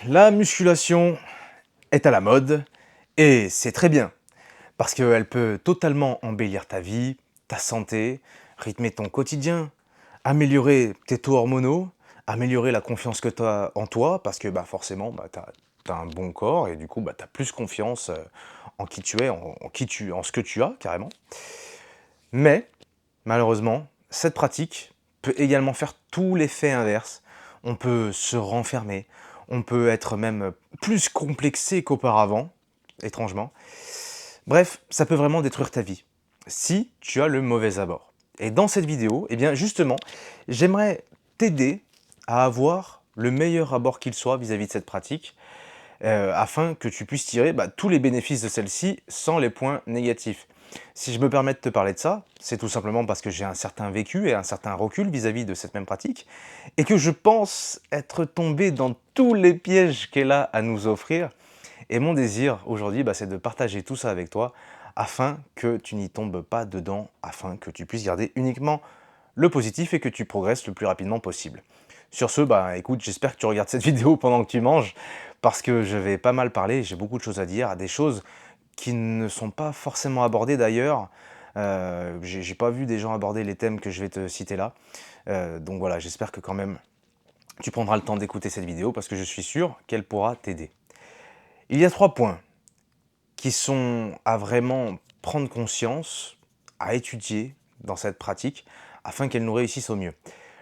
La musculation est à la mode et c'est très bien parce qu'elle peut totalement embellir ta vie, ta santé, rythmer ton quotidien, améliorer tes taux hormonaux, améliorer la confiance que tu as en toi parce que forcément tu as un bon corps et du coup tu as plus confiance en qui tu es, en ce que tu as carrément. Mais malheureusement, cette pratique peut également faire tout l'effet inverse. On peut se renfermer, on peut être même plus complexé qu'auparavant, étrangement. Bref, ça peut vraiment détruire ta vie, si tu as le mauvais abord. Et dans cette vidéo, eh bien justement, j'aimerais t'aider à avoir le meilleur abord qu'il soit vis-à-vis de cette pratique, afin que tu puisses tirer tous les bénéfices de celle-ci sans les points négatifs. Si je me permets de te parler de ça, c'est tout simplement parce que j'ai un certain vécu et un certain recul vis-à-vis de cette même pratique, et que je pense être tombé dans tous les pièges qu'elle a à nous offrir. Et mon désir aujourd'hui, c'est de partager tout ça avec toi, afin que tu n'y tombes pas dedans, afin que tu puisses garder uniquement le positif et que tu progresses le plus rapidement possible. Sur ce, écoute, j'espère que tu regardes cette vidéo pendant que tu manges, parce que je vais pas mal parler, j'ai beaucoup de choses à dire, des choses qui ne sont pas forcément abordées d'ailleurs. J'ai pas vu des gens aborder les thèmes que je vais te citer là. Donc voilà, j'espère que quand même tu prendras le temps d'écouter cette vidéo, parce que je suis sûr qu'elle pourra t'aider. Il y a 3 points qui sont à vraiment prendre conscience, à étudier dans cette pratique, afin qu'elle nous réussisse au mieux.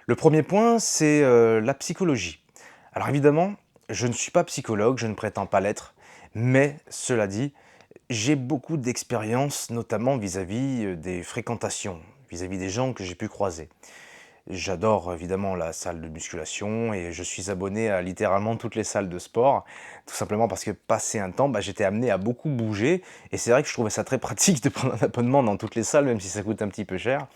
Le premier point, c'est la psychologie. Alors évidemment, je ne suis pas psychologue, je ne prétends pas l'être, mais cela dit, j'ai beaucoup d'expérience, notamment vis-à-vis des fréquentations, vis-à-vis des gens que j'ai pu croiser. J'adore évidemment la salle de musculation et je suis abonné à littéralement toutes les salles de sport, tout simplement parce que passé un temps, j'étais amené à beaucoup bouger, et c'est vrai que je trouvais ça très pratique de prendre un abonnement dans toutes les salles, même si ça coûte un petit peu cher.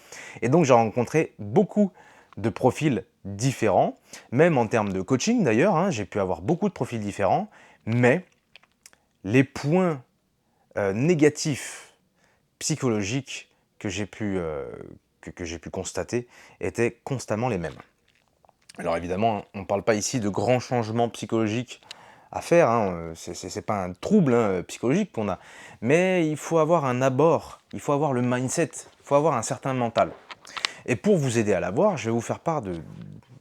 Et donc j'ai rencontré beaucoup de profils différents, même en termes de coaching d'ailleurs, hein, j'ai pu avoir beaucoup de profils différents, mais les points négatifs psychologiques que j'ai pu, que j'ai pu constater étaient constamment les mêmes. Alors évidemment, on ne parle pas ici de grands changements psychologiques à faire, hein, c'est pas un trouble psychologique qu'on a, mais il faut avoir un abord, il faut avoir le mindset, il faut avoir un certain mental. Et pour vous aider à l'avoir, je vais vous faire part de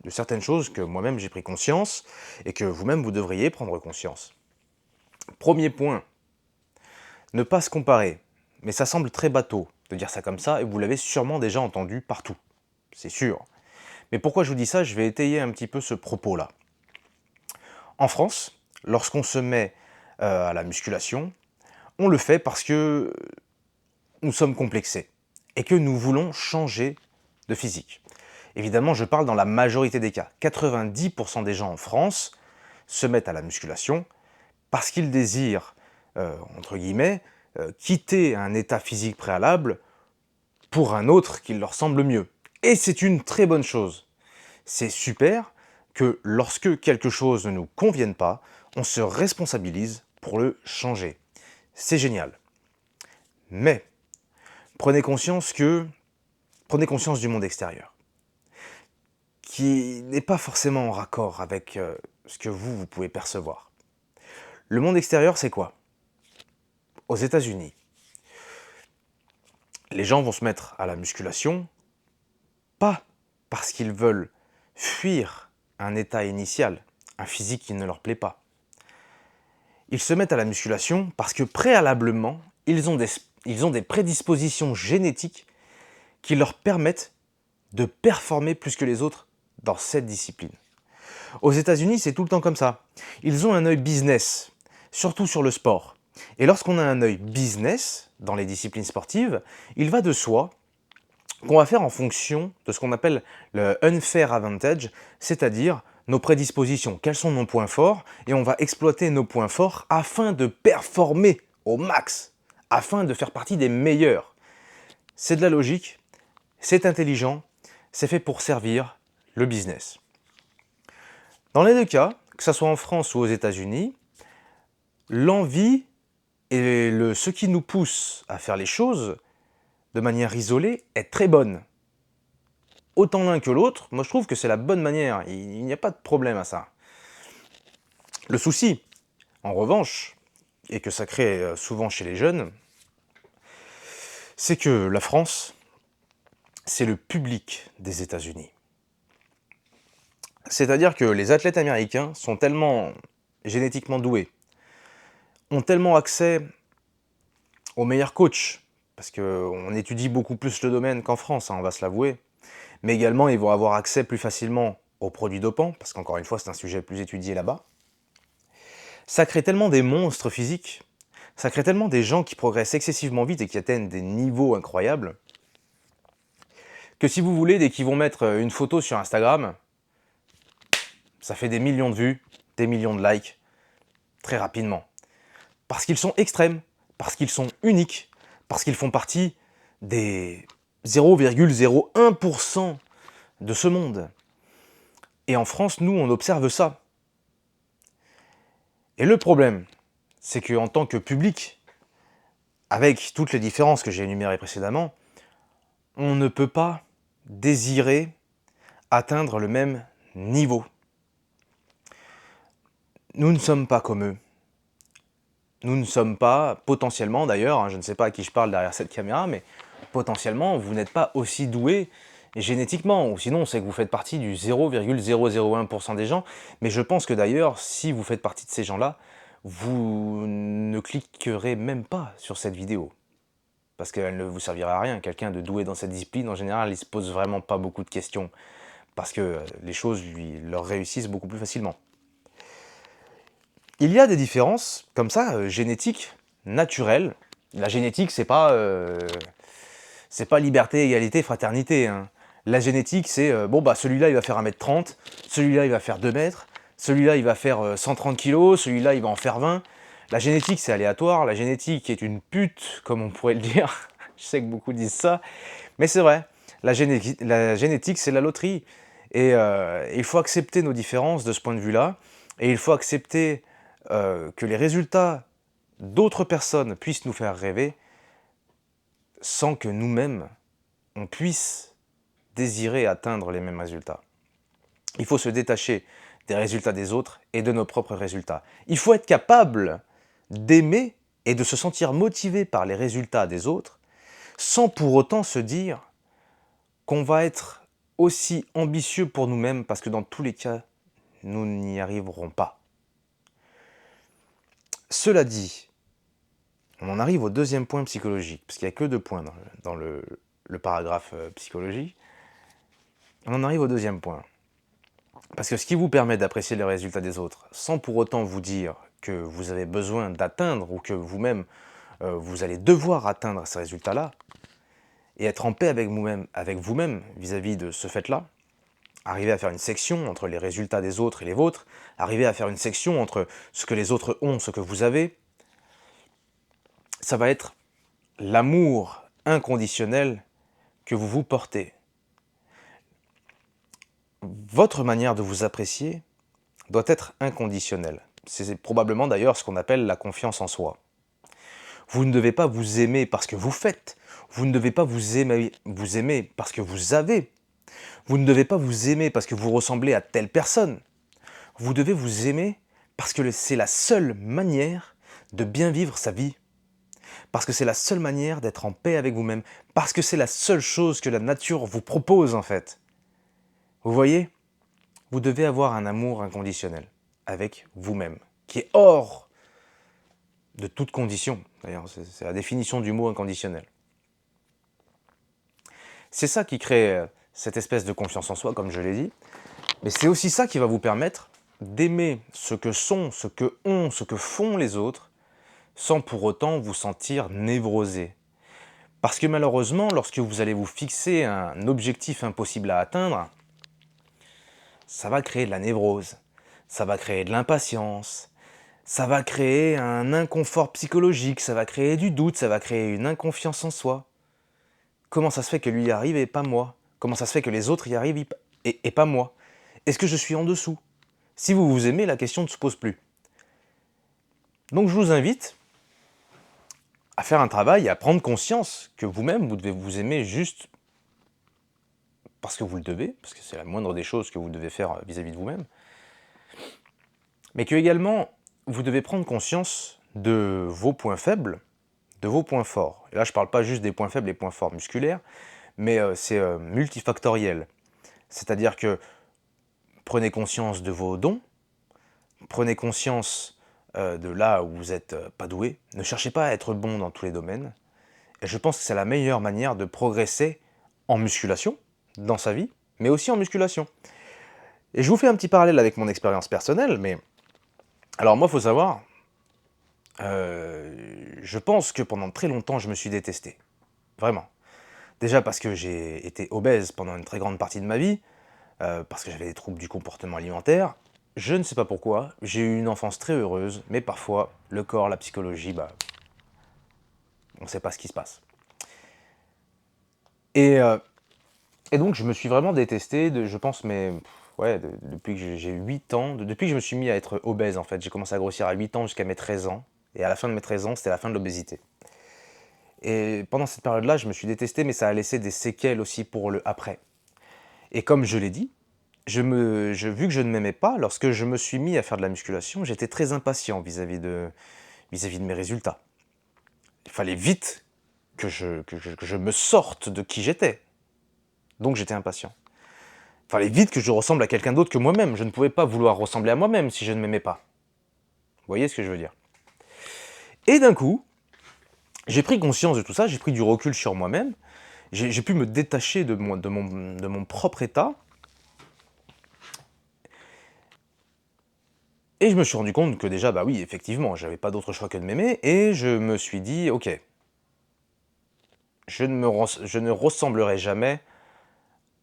certaines choses que moi-même j'ai pris conscience et que vous-même vous devriez prendre conscience. Premier point, ne pas se comparer. Mais ça semble très bateau de dire ça comme ça, et vous l'avez sûrement déjà entendu partout, c'est sûr. Mais pourquoi je vous dis ça? Je vais étayer un petit peu ce propos-là. En France, lorsqu'on se met à la musculation, on le fait parce que nous sommes complexés et que nous voulons changer de physique. Évidemment, je parle dans la majorité des cas. 90% des gens en France se mettent à la musculation parce qu'ils désirent, entre guillemets, quitter un état physique préalable pour un autre qui leur semble mieux. Et c'est une très bonne chose. C'est super que lorsque quelque chose ne nous convienne pas, on se responsabilise pour le changer. C'est génial. Mais prenez conscience du monde extérieur, qui n'est pas forcément en raccord avec ce que vous pouvez percevoir. Le monde extérieur, c'est quoi? Aux États-Unis, les gens vont se mettre à la musculation, pas parce qu'ils veulent fuir un état initial, un physique qui ne leur plaît pas. Ils se mettent à la musculation parce que préalablement, ils ont des prédispositions génétiques qui leur permettent de performer plus que les autres dans cette discipline. Aux États-Unis, c'est tout le temps comme ça. Ils ont un œil business, surtout sur le sport. Et lorsqu'on a un œil business dans les disciplines sportives, il va de soi qu'on va faire en fonction de ce qu'on appelle le unfair advantage, c'est-à-dire nos prédispositions, quels sont nos points forts, et on va exploiter nos points forts afin de performer au max, afin de faire partie des meilleurs. C'est de la logique, c'est intelligent, c'est fait pour servir le business. Dans les deux cas, que ce soit en France ou aux États-Unis, l'envie et ce qui nous pousse à faire les choses de manière isolée est très bonne. Autant l'un que l'autre, moi je trouve que c'est la bonne manière, il n'y a pas de problème à ça. Le souci, en revanche, et que ça crée souvent chez les jeunes, c'est que la France, c'est le public des États-Unis. C'est-à-dire que les athlètes américains sont tellement génétiquement doués, ont tellement accès aux meilleurs coachs, parce qu'on étudie beaucoup plus le domaine qu'en France, hein, on va se l'avouer, mais également ils vont avoir accès plus facilement aux produits dopants, parce qu'encore une fois c'est un sujet plus étudié là-bas. Ça crée tellement des monstres physiques, ça crée tellement des gens qui progressent excessivement vite et qui atteignent des niveaux incroyables, que si vous voulez, dès qu'ils vont mettre une photo sur Instagram, ça fait des millions de vues, des millions de likes, très rapidement. Parce qu'ils sont extrêmes, parce qu'ils sont uniques, parce qu'ils font partie des 0,01% de ce monde. Et en France, nous, on observe ça. Et le problème, c'est qu'en tant que public, avec toutes les différences que j'ai énumérées précédemment, on ne peut pas désirer atteindre le même niveau. Nous ne sommes pas comme eux. Nous ne sommes pas, potentiellement d'ailleurs, hein, je ne sais pas à qui je parle derrière cette caméra, mais potentiellement, vous n'êtes pas aussi doué génétiquement, ou sinon c'est que vous faites partie du 0,001% des gens, mais je pense que d'ailleurs, si vous faites partie de ces gens-là, vous ne cliquerez même pas sur cette vidéo, parce qu'elle ne vous servira à rien. Quelqu'un de doué dans cette discipline, en général, il se pose vraiment pas beaucoup de questions, parce que les choses leur réussissent beaucoup plus facilement. Il y a des différences, comme ça, génétiques, naturelles. La génétique, c'est pas liberté, égalité, fraternité, hein. La génétique, c'est, bon, bah, celui-là, il va faire 1m30, celui-là, il va faire 2 mètres, celui-là, il va faire 130 kilos, celui-là, il va en faire 20. La génétique, c'est aléatoire, la génétique est une pute, comme on pourrait le dire. Je sais que beaucoup disent ça, mais c'est vrai. La génétique, c'est la loterie. Et il faut accepter nos différences de ce point de vue-là, et il faut accepter que les résultats d'autres personnes puissent nous faire rêver sans que nous-mêmes, on puisse désirer atteindre les mêmes résultats. Il faut se détacher des résultats des autres et de nos propres résultats. Il faut être capable d'aimer et de se sentir motivé par les résultats des autres sans pour autant se dire qu'on va être aussi ambitieux pour nous-mêmes parce que dans tous les cas, nous n'y arriverons pas. Cela dit, on en arrive au deuxième point psychologique, parce qu'il n'y a que 2 points dans le paragraphe psychologie. On en arrive au deuxième point. Parce que ce qui vous permet d'apprécier les résultats des autres, sans pour autant vous dire que vous avez besoin d'atteindre ou que vous-même, vous allez devoir atteindre ces résultats-là, et être en paix avec vous-même vis-à-vis de ce fait-là, arriver à faire une section entre les résultats des autres et les vôtres, arriver à faire une section entre ce que les autres ont, ce que vous avez, ça va être l'amour inconditionnel que vous vous portez. Votre manière de vous apprécier doit être inconditionnelle. C'est probablement d'ailleurs ce qu'on appelle la confiance en soi. Vous ne devez pas vous aimer parce que vous faites. Vous ne devez pas vous aimer parce que vous avez. Vous ne devez pas vous aimer parce que vous ressemblez à telle personne. Vous devez vous aimer parce que c'est la seule manière de bien vivre sa vie. Parce que c'est la seule manière d'être en paix avec vous-même. Parce que c'est la seule chose que la nature vous propose en fait. Vous voyez ? Vous devez avoir un amour inconditionnel avec vous-même, qui est hors de toute condition. D'ailleurs, c'est la définition du mot inconditionnel. C'est ça qui crée cette espèce de confiance en soi, comme je l'ai dit, mais c'est aussi ça qui va vous permettre d'aimer ce que sont, ce que ont, ce que font les autres, sans pour autant vous sentir névrosé. Parce que malheureusement, lorsque vous allez vous fixer un objectif impossible à atteindre, ça va créer de la névrose, ça va créer de l'impatience, ça va créer un inconfort psychologique, ça va créer du doute, ça va créer une inconfiance en soi. Comment ça se fait que lui y arrive et pas moi? Comment ça se fait que les autres y arrivent et pas moi? Est-ce que je suis en dessous? Si vous vous aimez, la question ne se pose plus. Donc je vous invite à faire un travail et à prendre conscience que vous-même, vous devez vous aimer juste parce que vous le devez, parce que c'est la moindre des choses que vous devez faire vis-à-vis de vous-même. mais que également, vous devez prendre conscience de vos points faibles, de vos points forts. Et là, je ne parle pas juste des points faibles et points forts musculaires, mais c'est multifactoriel. C'est-à-dire que prenez conscience de vos dons, prenez conscience de là où vous n'êtes pas doué. Ne cherchez pas à être bon dans tous les domaines. Et je pense que c'est la meilleure manière de progresser en musculation, dans sa vie, mais aussi en musculation. Et je vous fais un petit parallèle avec mon expérience personnelle, mais... Alors moi, il faut savoir, je pense que pendant très longtemps, je me suis détesté. Vraiment. Déjà parce que j'ai été obèse pendant une très grande partie de ma vie, parce que j'avais des troubles du comportement alimentaire. Je ne sais pas pourquoi, j'ai eu une enfance très heureuse, mais parfois, le corps, la psychologie, on ne sait pas ce qui se passe. Et donc, je me suis vraiment détesté, je pense, depuis que j'ai 8 ans, depuis que je me suis mis à être obèse, en fait. J'ai commencé à grossir à 8 ans jusqu'à mes 13 ans. Et à la fin de mes 13 ans, c'était la fin de l'obésité. Et pendant cette période-là, je me suis détesté, mais ça a laissé des séquelles aussi pour le après. Et comme je l'ai dit, vu que je ne m'aimais pas, lorsque je me suis mis à faire de la musculation, j'étais très impatient vis-à-vis de mes résultats. Il fallait vite que je me sorte de qui j'étais. Donc j'étais impatient. Il fallait vite que je ressemble à quelqu'un d'autre que moi-même. Je ne pouvais pas vouloir ressembler à moi-même si je ne m'aimais pas. Vous voyez ce que je veux dire? Et d'un coup, j'ai pris conscience de tout ça, j'ai pris du recul sur moi-même, j'ai pu me détacher de mon propre état, et je me suis rendu compte que déjà, bah oui, effectivement, j'avais pas d'autre choix que de m'aimer, et je me suis dit, ok, je ne ressemblerai jamais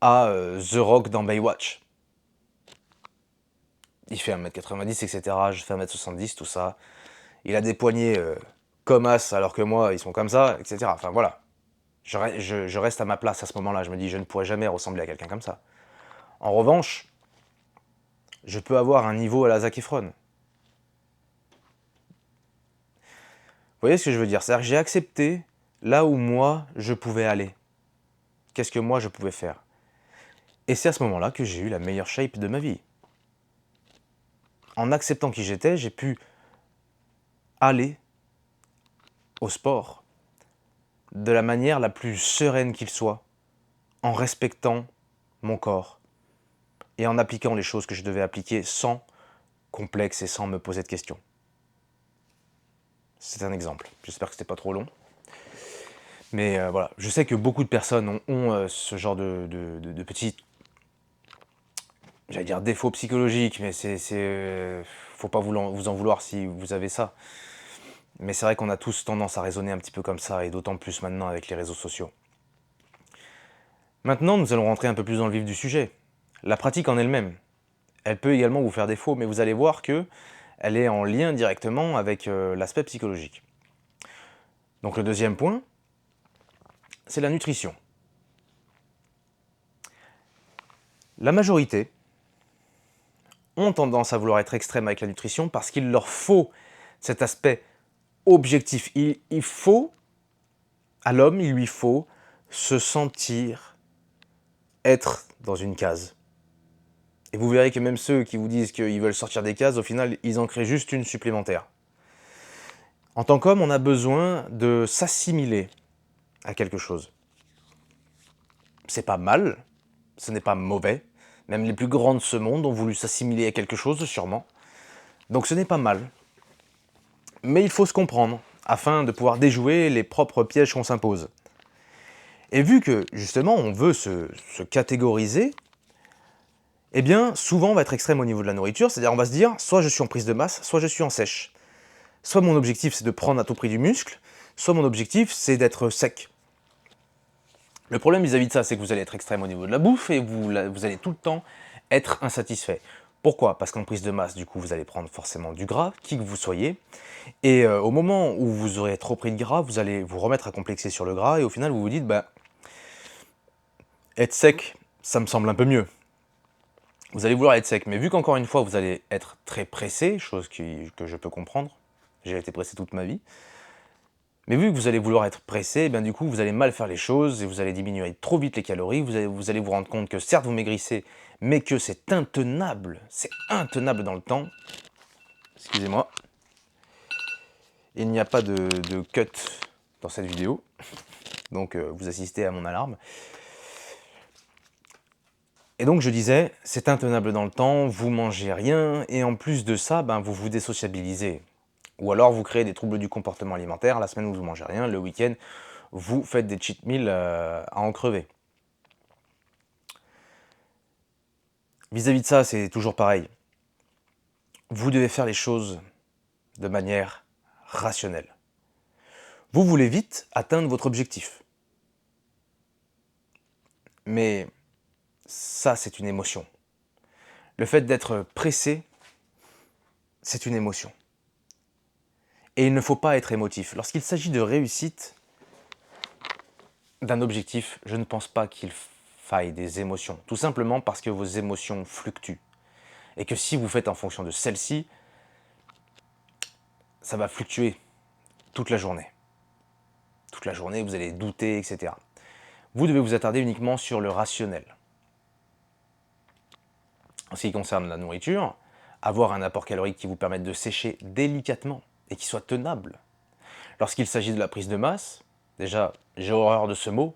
à The Rock dans Baywatch. Il fait 1m90, etc., je fais 1m70, tout ça. Il a des poignets comme as, alors que moi, ils sont comme ça, etc. Enfin voilà. Je reste à ma place à ce moment-là. Je me dis, je ne pourrai jamais ressembler à quelqu'un comme ça. En revanche, je peux avoir un niveau à la Zac Efron. Vous voyez ce que je veux dire? C'est-à-dire que j'ai accepté là où moi, je pouvais aller. Qu'est-ce que moi, je pouvais faire? Et c'est à ce moment-là que j'ai eu la meilleure shape de ma vie. En acceptant qui j'étais, j'ai pu aller au sport de la manière la plus sereine qu'il soit, en respectant mon corps et en appliquant les choses que je devais appliquer sans complexe et sans me poser de questions. C'est un exemple. J'espère que c'était pas trop long. Mais voilà, je sais que beaucoup de personnes ont ce genre de petits, j'allais dire défauts psychologiques, mais faut pas vous en vouloir si vous avez ça. Mais c'est vrai qu'on a tous tendance à raisonner un petit peu comme ça, et d'autant plus maintenant avec les réseaux sociaux. Maintenant, nous allons rentrer un peu plus dans le vif du sujet. La pratique en elle-même, elle peut également vous faire défaut, mais vous allez voir que elle est en lien directement avec l'aspect psychologique. Donc le deuxième point, c'est la nutrition. La majorité ont tendance à vouloir être extrêmes avec la nutrition parce qu'il leur faut cet aspect objectif. Il faut, à l'homme, il lui faut se sentir être dans une case. Et vous verrez que même ceux qui vous disent qu'ils veulent sortir des cases, au final, ils en créent juste une supplémentaire. En tant qu'homme, on a besoin de s'assimiler à quelque chose. C'est pas mal, ce n'est pas mauvais. Même les plus grands de ce monde ont voulu s'assimiler à quelque chose, sûrement. Donc ce n'est pas mal. Mais il faut se comprendre, afin de pouvoir déjouer les propres pièges qu'on s'impose. Et vu que, justement, on veut se catégoriser, eh bien, souvent, on va être extrême au niveau de la nourriture, c'est-à-dire on va se dire, soit je suis en prise de masse, soit je suis en sèche. Soit mon objectif, c'est de prendre à tout prix du muscle, soit mon objectif, c'est d'être sec. Le problème vis-à-vis de ça, c'est que vous allez être extrême au niveau de la bouffe et vous allez tout le temps être insatisfait. Pourquoi? Parce qu'en prise de masse, du coup, vous allez prendre forcément du gras, qui que vous soyez, et au moment où vous aurez trop pris de gras, vous allez vous remettre à complexer sur le gras, et au final, vous vous dites, être sec, ça me semble un peu mieux. Vous allez vouloir être sec, mais vu qu'encore une fois, vous allez être très pressé, chose que je peux comprendre, j'ai été pressé toute ma vie, mais vu que vous allez vouloir être pressé, du coup, vous allez mal faire les choses et vous allez diminuer trop vite les calories. Vous allez vous rendre compte que certes, vous maigrissez, mais que c'est intenable dans le temps. excusez-moi. Il n'y a pas de cut dans cette vidéo, donc vous assistez à mon alarme. Et donc je disais, c'est intenable dans le temps, vous mangez rien, et en plus de ça, ben, vous vous désociabilisez. Ou alors vous créez des troubles du comportement alimentaire, la semaine vous ne mangez rien, le week-end, vous faites des cheat meals à en crever. Vis-à-vis de ça, c'est toujours pareil. Vous devez faire les choses de manière rationnelle. Vous voulez vite atteindre votre objectif. Mais ça, c'est une émotion. Le fait d'être pressé, c'est une émotion. Et il ne faut pas être émotif. Lorsqu'il s'agit de réussite d'un objectif, je ne pense pas qu'il faille des émotions. Tout simplement parce que vos émotions fluctuent. Et que si vous faites en fonction de celles-ci, ça va fluctuer toute la journée. Toute la journée, vous allez douter, etc. Vous devez vous attarder uniquement sur le rationnel. En ce qui concerne la nourriture, avoir un apport calorique qui vous permette de sécher délicatement et qui soit tenable. Lorsqu'il s'agit de la prise de masse, déjà, j'ai horreur de ce mot,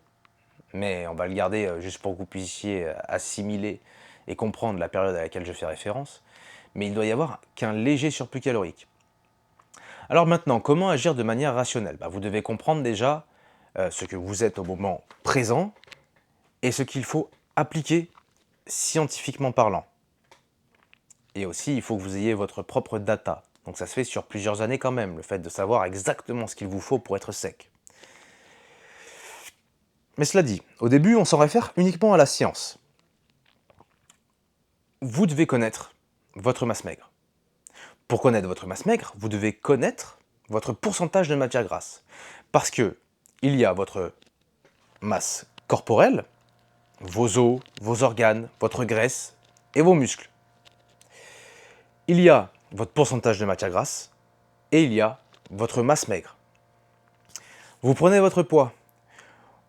mais on va le garder juste pour que vous puissiez assimiler et comprendre la période à laquelle je fais référence, mais il doit y avoir qu'un léger surplus calorique. Alors maintenant, comment agir de manière rationnelle? Vous devez comprendre déjà ce que vous êtes au moment présent et ce qu'il faut appliquer scientifiquement parlant. Et aussi, il faut que vous ayez votre propre data. Donc ça se fait sur plusieurs années quand même, le fait de savoir exactement ce qu'il vous faut pour être sec. Mais cela dit, au début, on s'en réfère uniquement à la science. Vous devez connaître votre masse maigre. Pour connaître votre masse maigre, vous devez connaître votre pourcentage de matière grasse. Parce que il y a votre masse corporelle, vos os, vos organes, votre graisse et vos muscles. Il y a votre pourcentage de matière grasse et il y a votre masse maigre. Vous prenez votre poids,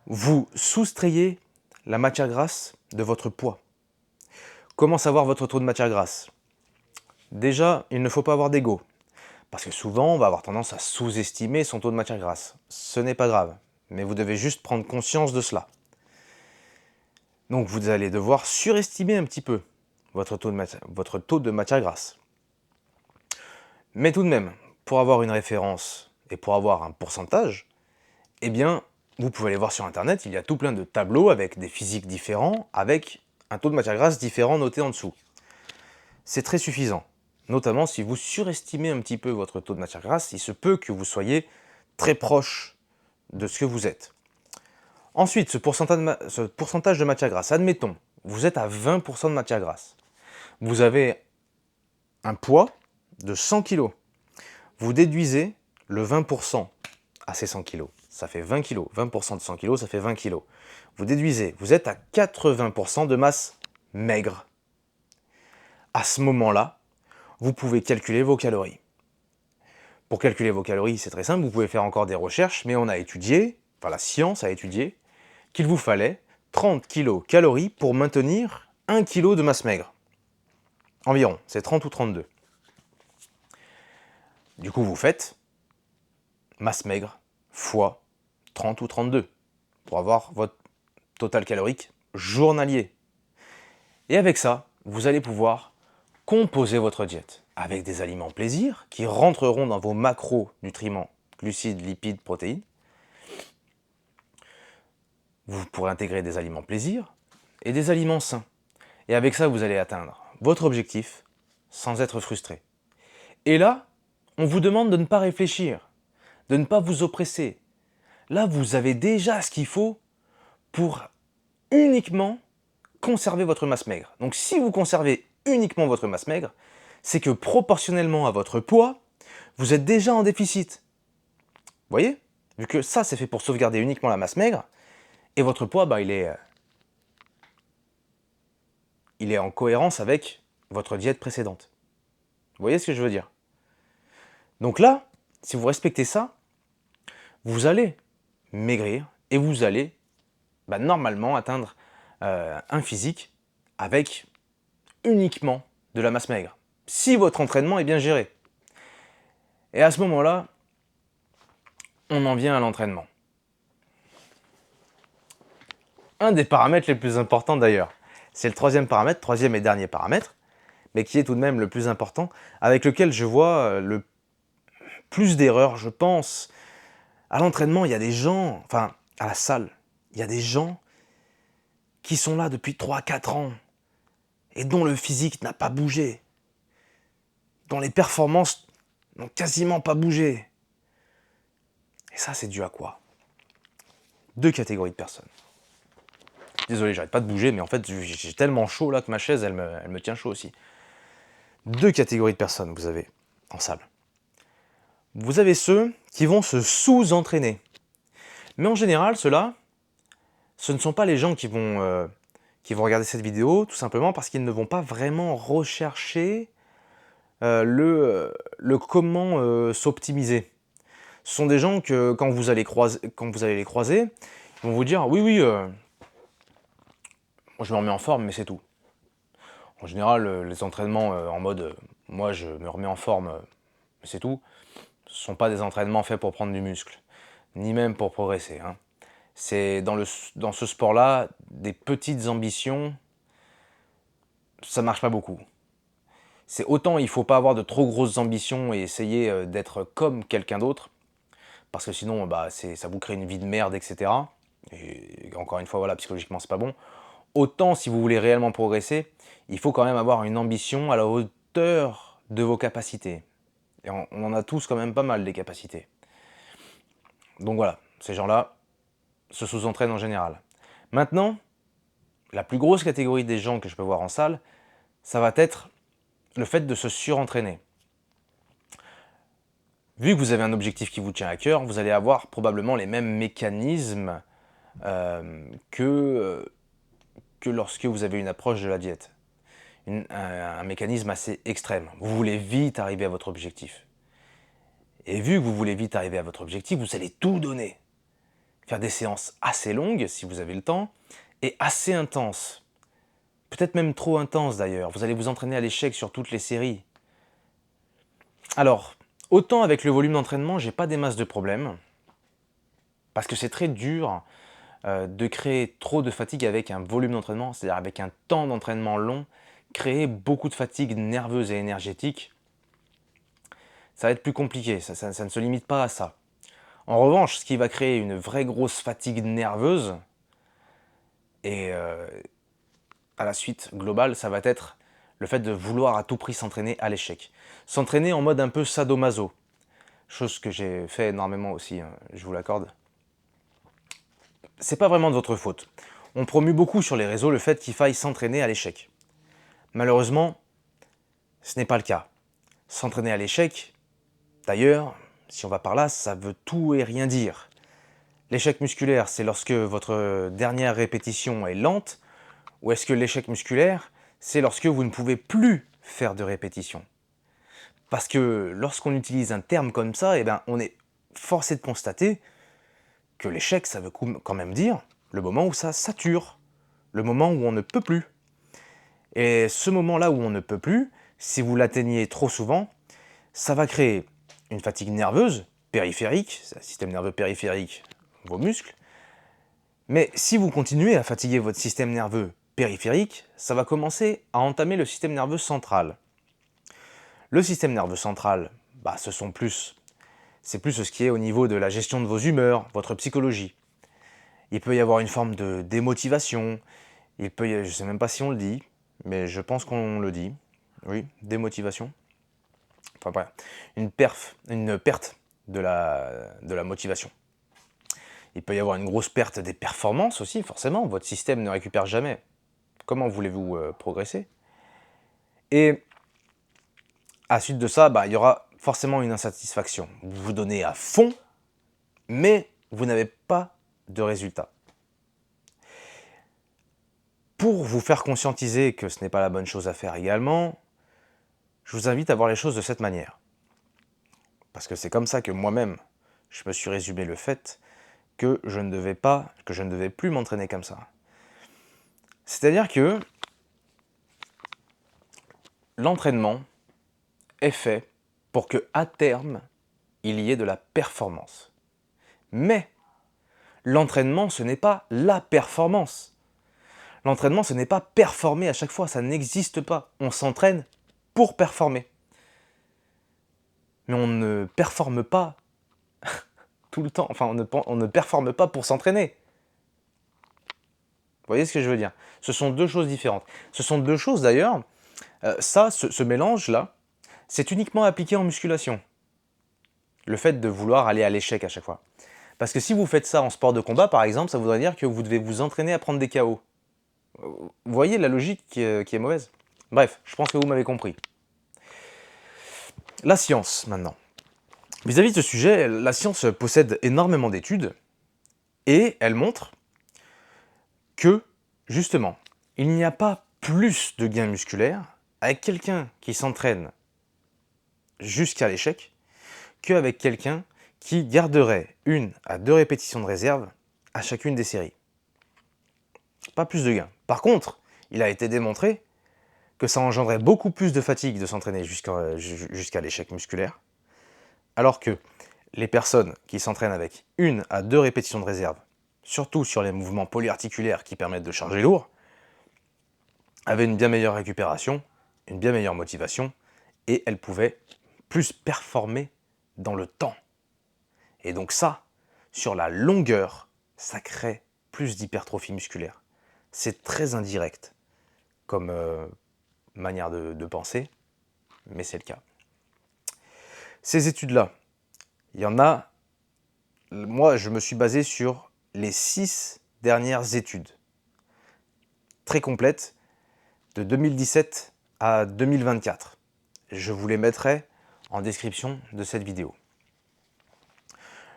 vous soustrayez la matière grasse de votre poids. Comment savoir votre taux de matière grasse? Déjà, il ne faut pas avoir d'ego, parce que souvent on va avoir tendance à sous-estimer son taux de matière grasse. Ce n'est pas grave, mais vous devez juste prendre conscience de cela. Donc vous allez devoir surestimer un petit peu votre taux de matière grasse. Mais tout de même, pour avoir une référence et pour avoir un pourcentage, eh bien, vous pouvez aller voir sur internet, il y a tout plein de tableaux avec des physiques différents, avec un taux de matière grasse différent noté en dessous. C'est très suffisant, notamment si vous surestimez un petit peu votre taux de matière grasse, il se peut que vous soyez très proche de ce que vous êtes. Ensuite, ce pourcentage de matière grasse, admettons, vous êtes à 20% de matière grasse. Vous avez un poids de 100 kg. Vous déduisez le 20% à ces 100 kg. Ça fait 20 kg. 20% de 100 kg, ça fait 20 kg. Vous déduisez, vous êtes à 80% de masse maigre. À ce moment-là, vous pouvez calculer vos calories. Pour calculer vos calories, c'est très simple, vous pouvez faire encore des recherches, mais on a étudié, enfin la science a étudié, qu'il vous fallait 30 kcal pour maintenir 1 kg de masse maigre. Environ, c'est 30 ou 32. Du coup, vous faites masse maigre fois 30 ou 32 pour avoir votre total calorique journalier. Et avec ça, vous allez pouvoir composer votre diète avec des aliments plaisir qui rentreront dans vos macronutriments, glucides, lipides, protéines. Vous pourrez intégrer des aliments plaisir et des aliments sains. Et avec ça, vous allez atteindre votre objectif sans être frustré. Et là, on vous demande de ne pas réfléchir, de ne pas vous oppresser. Là, vous avez déjà ce qu'il faut pour uniquement conserver votre masse maigre. Donc si vous conservez uniquement votre masse maigre, c'est que proportionnellement à votre poids, vous êtes déjà en déficit. Vous voyez? Vu que ça, c'est fait pour sauvegarder uniquement la masse maigre, et votre poids, il est en cohérence avec votre diète précédente. Vous voyez ce que je veux dire? Donc là, si vous respectez ça, vous allez maigrir et vous allez normalement atteindre un physique avec uniquement de la masse maigre. Si votre entraînement est bien géré. Et à ce moment-là, on en vient à l'entraînement. Un des paramètres les plus importants d'ailleurs, c'est le troisième paramètre, troisième et dernier paramètre, mais qui est tout de même le plus important, avec lequel je vois le plus d'erreurs, je pense. À l'entraînement, il y a des gens, enfin, à la salle, il y a des gens qui sont là depuis 3 4 ans et dont le physique n'a pas bougé, dont les performances n'ont quasiment pas bougé. Et ça, c'est dû à quoi? Deux catégories de personnes. Désolé, j'arrête pas de bouger, mais en fait, j'ai tellement chaud là que ma chaise, elle me tient chaud aussi. Deux catégories de personnes vous avez en salle. Vous avez ceux qui vont se sous-entraîner. Mais en général, ceux-là, ce ne sont pas les gens qui vont regarder cette vidéo, tout simplement parce qu'ils ne vont pas vraiment rechercher le comment s'optimiser. Ce sont des gens que quand vous allez les croiser, ils vont vous dire oui, oui, moi je me remets en forme, mais c'est tout. En général, les entraînements en mode moi je me remets en forme, mais c'est tout, ce ne sont pas des entraînements faits pour prendre du muscle, ni même pour progresser, hein. C'est dans ce sport-là, des petites ambitions, ça marche pas beaucoup. C'est autant il faut pas avoir de trop grosses ambitions et essayer d'être comme quelqu'un d'autre, parce que sinon bah, ça vous crée une vie de merde, etc. Et encore une fois, voilà, psychologiquement c'est pas bon. Autant si vous voulez réellement progresser, il faut quand même avoir une ambition à la hauteur de vos capacités. Et on en a tous quand même pas mal des capacités. Donc voilà, ces gens-là se sous-entraînent en général. Maintenant, la plus grosse catégorie des gens que je peux voir en salle, ça va être le fait de se surentraîner. Vu que vous avez un objectif qui vous tient à cœur, vous allez avoir probablement les mêmes mécanismes euh, que, euh, que lorsque vous avez une approche de la diète. Un mécanisme assez extrême. Vous voulez vite arriver à votre objectif. Et vu que vous voulez vite arriver à votre objectif, vous allez tout donner. Faire des séances assez longues, si vous avez le temps, et assez intenses. Peut-être même trop intenses d'ailleurs. Vous allez vous entraîner à l'échec sur toutes les séries. Alors, autant avec le volume d'entraînement, j'ai pas des masses de problèmes, parce que c'est très dur de créer trop de fatigue avec un volume d'entraînement, c'est-à-dire avec un temps d'entraînement long, créer beaucoup de fatigue nerveuse et énergétique, ça va être plus compliqué, ça ne se limite pas à ça. En revanche, ce qui va créer une vraie grosse fatigue nerveuse, et à la suite globale, ça va être le fait de vouloir à tout prix s'entraîner à l'échec. S'entraîner en mode un peu sadomaso, chose que j'ai fait énormément aussi, hein, je vous l'accorde. C'est pas vraiment de votre faute. On promue beaucoup sur les réseaux le fait qu'il faille s'entraîner à l'échec. Malheureusement, ce n'est pas le cas. S'entraîner à l'échec, d'ailleurs, si on va par là, ça veut tout et rien dire. L'échec musculaire, c'est lorsque votre dernière répétition est lente, ou est-ce que l'échec musculaire, c'est lorsque vous ne pouvez plus faire de répétition? Parce que lorsqu'on utilise un terme comme ça, eh ben, on est forcé de constater que l'échec, ça veut quand même dire le moment où ça sature, le moment où on ne peut plus. Et ce moment-là où on ne peut plus, si vous l'atteignez trop souvent, ça va créer une fatigue nerveuse périphérique, c'est le système nerveux périphérique, vos muscles. Mais si vous continuez à fatiguer votre système nerveux périphérique, ça va commencer à entamer le système nerveux central. Le système nerveux central, bah, c'est plus ce qui est au niveau de la gestion de vos humeurs, votre psychologie. Il peut y avoir une forme de démotivation, je ne sais même pas si on le dit, mais je pense qu'on le dit. Oui, démotivation. Enfin bref, une perte de la motivation. Il peut y avoir une grosse perte des performances aussi, forcément. Votre système ne récupère jamais. Comment voulez-vous progresser? Et à la suite de ça, bah, il y aura forcément une insatisfaction. Vous vous donnez à fond, mais vous n'avez pas de résultat. Pour vous faire conscientiser que ce n'est pas la bonne chose à faire également, je vous invite à voir les choses de cette manière. Parce que c'est comme ça que moi-même, je me suis résumé le fait que je ne devais plus m'entraîner comme ça. C'est-à-dire que l'entraînement est fait pour que, à terme, il y ait de la performance. Mais l'entraînement, ce n'est pas la performance. L'entraînement, ce n'est pas performer à chaque fois, ça n'existe pas. On s'entraîne pour performer. Mais on ne performe pas tout le temps. Enfin, on ne performe pas pour s'entraîner. Vous voyez ce que je veux dire? Ce sont deux choses différentes. Ce sont deux choses d'ailleurs, ce mélange-là, c'est uniquement appliqué en musculation. Le fait de vouloir aller à l'échec à chaque fois. Parce que si vous faites ça en sport de combat, par exemple, ça voudrait dire que vous devez vous entraîner à prendre des KO. Vous voyez la logique qui est mauvaise? Bref, je pense que vous m'avez compris. La science, maintenant. Vis-à-vis de ce sujet, la science possède énormément d'études et elle montre que, justement, il n'y a pas plus de gains musculaires avec quelqu'un qui s'entraîne jusqu'à l'échec qu'avec quelqu'un qui garderait 1 à 2 répétitions de réserve à chacune des séries. Pas plus de gains. Par contre, il a été démontré que ça engendrait beaucoup plus de fatigue de s'entraîner jusqu'à l'échec musculaire, alors que les personnes qui s'entraînent avec 1 à 2 répétitions de réserve, surtout sur les mouvements polyarticulaires qui permettent de charger lourd, avaient une bien meilleure récupération, une bien meilleure motivation, et elles pouvaient plus performer dans le temps. Et donc ça, sur la longueur, ça crée plus d'hypertrophie musculaire. C'est très indirect comme manière de penser, mais c'est le cas. Ces études-là, il y en a, moi je me suis basé sur les 6 dernières études, très complètes, de 2017 à 2024. Je vous les mettrai en description de cette vidéo.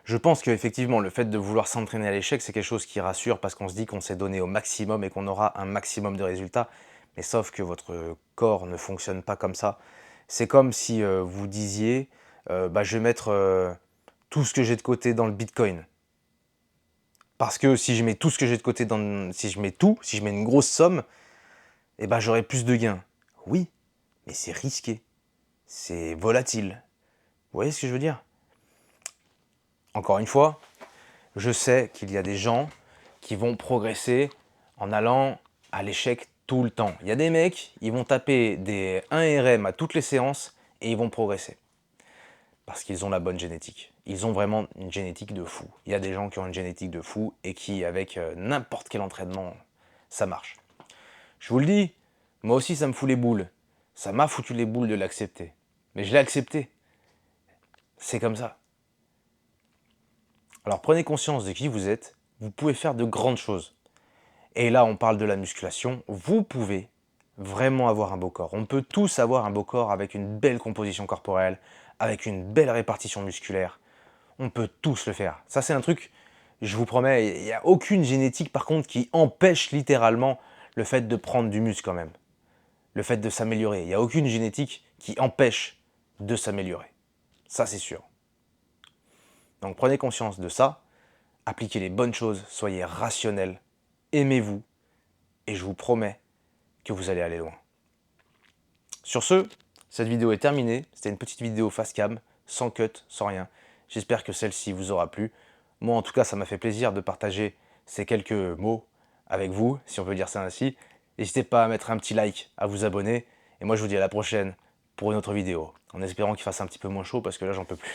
Je pense qu'effectivement, le fait de vouloir s'entraîner à l'échec, c'est quelque chose qui rassure parce qu'on se dit qu'on s'est donné au maximum et qu'on aura un maximum de résultats. Mais sauf que votre corps ne fonctionne pas comme ça. C'est comme si vous disiez je vais mettre tout ce que j'ai de côté dans le Bitcoin. Parce que si je mets tout ce que j'ai de côté si je mets une grosse somme, j'aurai plus de gains. Oui, mais c'est risqué. C'est volatile. Vous voyez ce que je veux dire? Encore une fois, je sais qu'il y a des gens qui vont progresser en allant à l'échec tout le temps. Il y a des mecs, ils vont taper des 1RM à toutes les séances et ils vont progresser. Parce qu'ils ont la bonne génétique. Ils ont vraiment une génétique de fou. Il y a des gens qui ont une génétique de fou et qui, avec n'importe quel entraînement, ça marche. Je vous le dis, moi aussi ça me fout les boules. Ça m'a foutu les boules de l'accepter. Mais je l'ai accepté. C'est comme ça. Alors prenez conscience de qui vous êtes, vous pouvez faire de grandes choses. Et là on parle de la musculation, vous pouvez vraiment avoir un beau corps. On peut tous avoir un beau corps avec une belle composition corporelle, avec une belle répartition musculaire. On peut tous le faire. Ça c'est un truc, je vous promets, il n'y a aucune génétique par contre qui empêche littéralement le fait de prendre du muscle quand même. Le fait de s'améliorer. Il n'y a aucune génétique qui empêche de s'améliorer. Ça c'est sûr. Donc prenez conscience de ça, appliquez les bonnes choses, soyez rationnels, aimez-vous, et je vous promets que vous allez aller loin. Sur ce, cette vidéo est terminée. C'était une petite vidéo face cam, sans cut, sans rien. J'espère que celle-ci vous aura plu. Moi en tout cas, ça m'a fait plaisir de partager ces quelques mots avec vous, si on peut dire ça ainsi. N'hésitez pas à mettre un petit like, à vous abonner, et moi je vous dis à la prochaine pour une autre vidéo, en espérant qu'il fasse un petit peu moins chaud parce que là j'en peux plus.